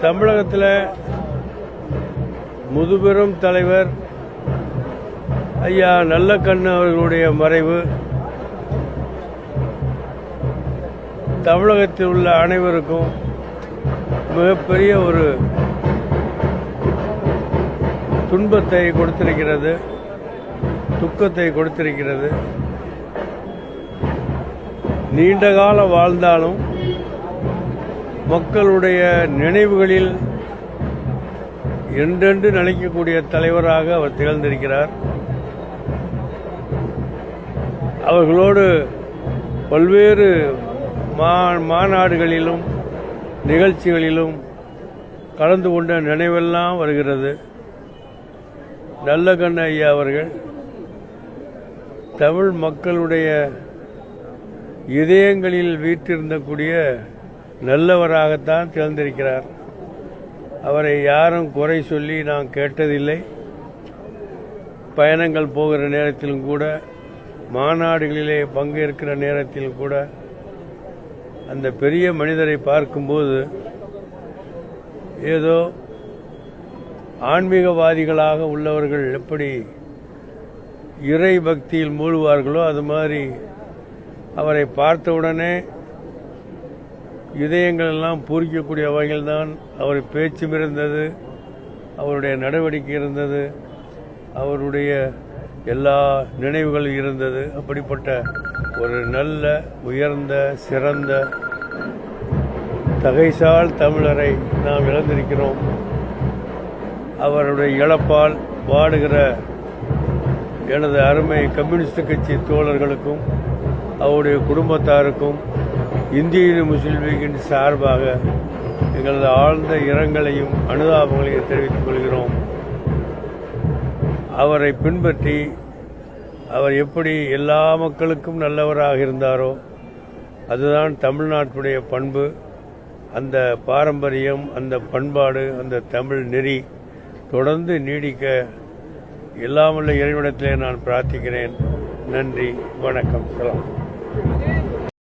தமிழகத்தில் முதுபெரும் தலைவர் ஐயா நல்லக்கண்ணு அவர்களுடைய மறைவு தமிழகத்தில் உள்ள அனைவருக்கும் மிகப்பெரிய ஒரு துன்பத்தை கொடுத்திருக்கிறது, துக்கத்தை கொடுத்திருக்கிறது. நீண்ட காலம் வாழ்ந்தாலும் மக்களுடைய நினைவுகளில் என்றென்று நிலைக்கக்கூடிய தலைவராக அவர் திகழ்ந்திருக்கிறார். அவர்களோடு பல்வேறு மாநாடுகளிலும் நிகழ்ச்சிகளிலும் கலந்து கொண்ட நினைவெல்லாம் வருகிறது. நல்லக்கண்ணு ஐயா அவர்கள் தமிழ் மக்களுடைய இதயங்களில் வீற்றிருந்தக்கூடிய நல்லவராகத்தான் திகழ்ந்திருக்கிறார். அவரை யாரும் குறை சொல்லி நான் கேட்டதில்லை. பயணங்கள் போகிற நேரத்திலும் கூட, மாநாடுகளிலே பங்கேற்கிற நேரத்தில் கூட அந்த பெரிய மனிதரை பார்க்கும்போது ஏதோ ஆன்மீகவாதிகளாக உள்ளவர்கள் எப்படி இறை பக்தியில் மூழ்குவார்களோ அது மாதிரி அவரை பார்த்தவுடனே இதயங்கள் எல்லாம் பூரிக்கக்கூடிய வகையில்தான் அவர் பேச்சும் இருந்தது, அவருடைய நடவடிக்கை இருந்தது, அவருடைய எல்லா நினைவுகளும் இருந்தது. அப்படிப்பட்ட ஒரு நல்ல உயர்ந்த சிறந்த தகைசால் தமிழரை நாம் இழந்திருக்கிறோம். அவருடைய இழப்பால் வாடுகிற எனது அருமை கம்யூனிஸ்ட் கட்சி தோழர்களுக்கும் அவருடைய குடும்பத்தாருக்கும் இந்திய முஸ்லீம் லீகின் சார்பாக எங்களது ஆழ்ந்த இரங்கலையும் அனுதாபங்களையும் தெரிவித்துக் கொள்கிறோம். அவரை பின்பற்றி அவர் எப்படி எல்லா மக்களுக்கும் நல்லவராக இருந்தாரோ அதுதான் தமிழ்நாட்டுடைய பண்பு. அந்த பாரம்பரியம், அந்த பண்பாடு, அந்த தமிழ் நெறி தொடர்ந்து நீடிக்க எல்லாமுள்ள இறைவனிடத்திலே நான் பிரார்த்திக்கிறேன். நன்றி, வணக்கம், சலாம்.